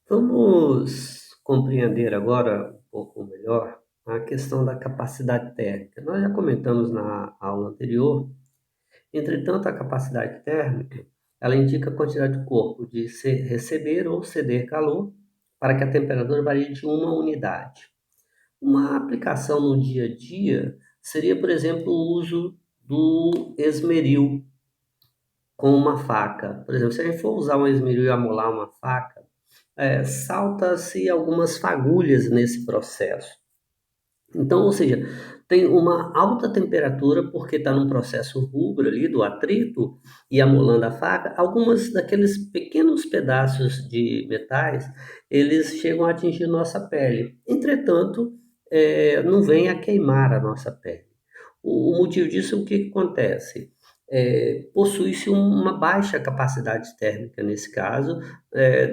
Vamos compreender agora um pouco melhor a questão da capacidade térmica. Nós já comentamos na aula anterior, entretanto, a capacidade térmica, ela indica a quantidade do corpo de receber ou ceder calor para que a temperatura varie de uma unidade. Uma aplicação no dia a dia seria, por exemplo, o uso do esmeril com uma faca. Por exemplo, se a gente for usar um esmeril e amolar uma faca, salta-se algumas fagulhas nesse processo. Então, ou seja, tem uma alta temperatura porque está num processo rubro ali do atrito e amolando a faca, algumas daqueles pequenos pedaços de metais, eles chegam a atingir nossa pele. Entretanto, não vem a queimar a nossa pele. O motivo disso, o que que acontece? Possui-se uma baixa capacidade térmica, nesse caso,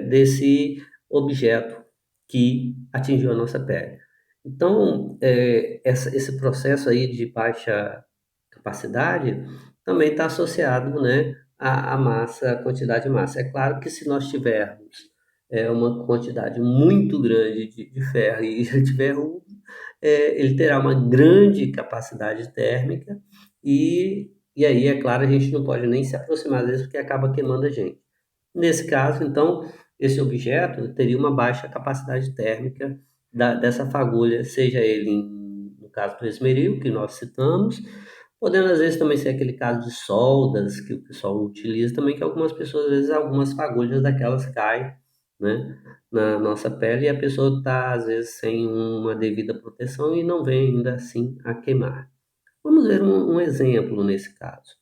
desse objeto que atingiu a nossa pele. Então, esse processo aí de baixa capacidade também está associado, né, à massa, à quantidade de massa. É claro que se nós tivermos uma quantidade muito grande de ferro e ele tiver ele terá uma grande capacidade térmica e aí, é claro, a gente não pode nem se aproximar deles porque acaba queimando a gente. Nesse caso, então, esse objeto teria uma baixa capacidade térmica dessa fagulha, seja ele, no caso do esmeril, que nós citamos, podendo às vezes também ser aquele caso de soldas que o pessoal utiliza também, que algumas pessoas, às vezes, algumas fagulhas daquelas caem, né, na nossa pele e a pessoa está, às vezes, sem uma devida proteção e não vem ainda assim a queimar. Vamos ver um exemplo nesse caso.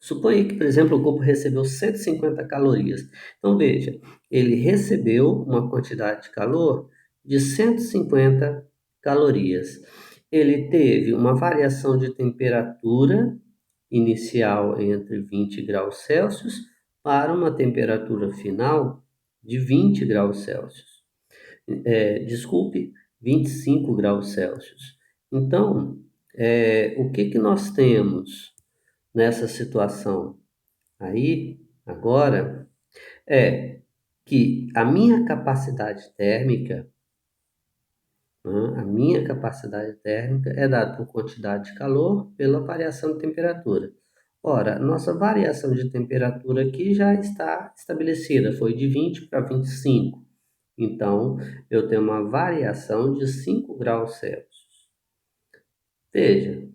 Suponha que, por exemplo, o corpo recebeu 150 calorias. Então, veja, ele recebeu uma quantidade de calor de 150 calorias. Ele teve uma variação de temperatura inicial entre 20 graus Celsius para uma temperatura final de 20 graus Celsius. Desculpe, 25 graus Celsius. Então, o que que nós temos nessa situação? Aí, agora, é que a minha capacidade térmica, né, a minha capacidade térmica é dada por quantidade de calor pela variação de temperatura. Ora, nossa variação de temperatura aqui já está estabelecida, foi de 20 para 25. Então, eu tenho uma variação de 5 graus Celsius. Veja,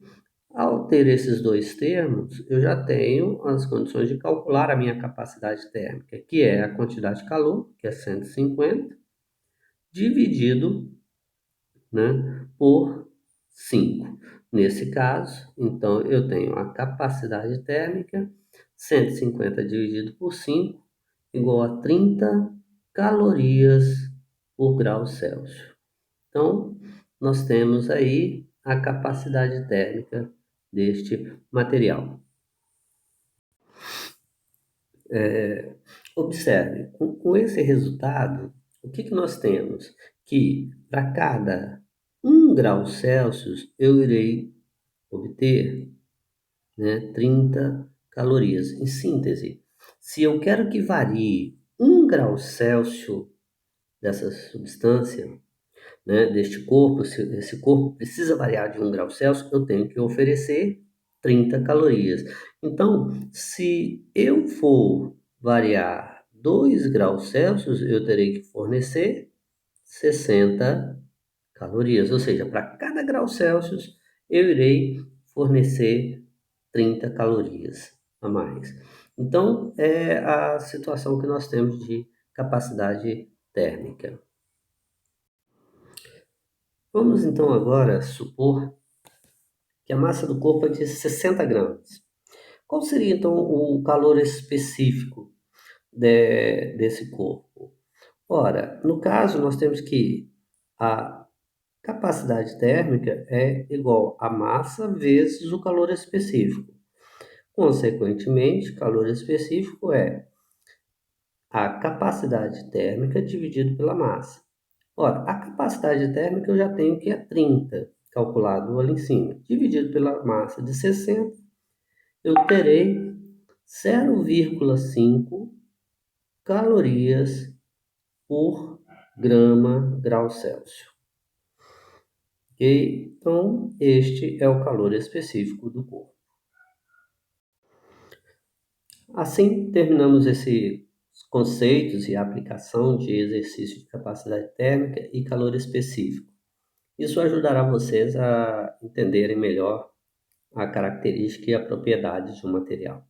ao ter esses dois termos, eu já tenho as condições de calcular a minha capacidade térmica, que é a quantidade de calor, que é 150, dividido, né, por 5. Nesse caso, então, eu tenho a capacidade térmica, 150 dividido por 5, igual a 30 calorias por grau Celsius. Então, nós temos aí a capacidade térmica deste material. Observe, com esse resultado, o que que nós temos? Que para cada 1 grau Celsius eu irei obter, né, 30 calorias. Em síntese, se eu quero que varie 1 grau Celsius dessa substância, né, deste corpo, se esse corpo precisa variar de 1 grau Celsius, eu tenho que oferecer 30 calorias. Então, se eu for variar 2 graus Celsius, eu terei que fornecer 60 calorias, ou seja, para cada grau Celsius, eu irei fornecer 30 calorias a mais. Então, é a situação que nós temos de capacidade térmica. Vamos então agora supor que a massa do corpo é de 60 gramas. Qual seria então o calor específico desse corpo? Ora, no caso, nós temos que a capacidade térmica é igual a massa vezes o calor específico. Consequentemente, calor específico é a capacidade térmica dividido pela massa. Ora, a capacidade térmica eu já tenho que é 30, calculado ali em cima. Dividido pela massa de 60, eu terei 0,5 calorias por grama grau Celsius. Ok? Então, este é o calor específico do corpo. Assim, terminamos esses conceitos e a aplicação de exercício de capacidade térmica e calor específico. Isso ajudará vocês a entenderem melhor a característica e a propriedade de um material.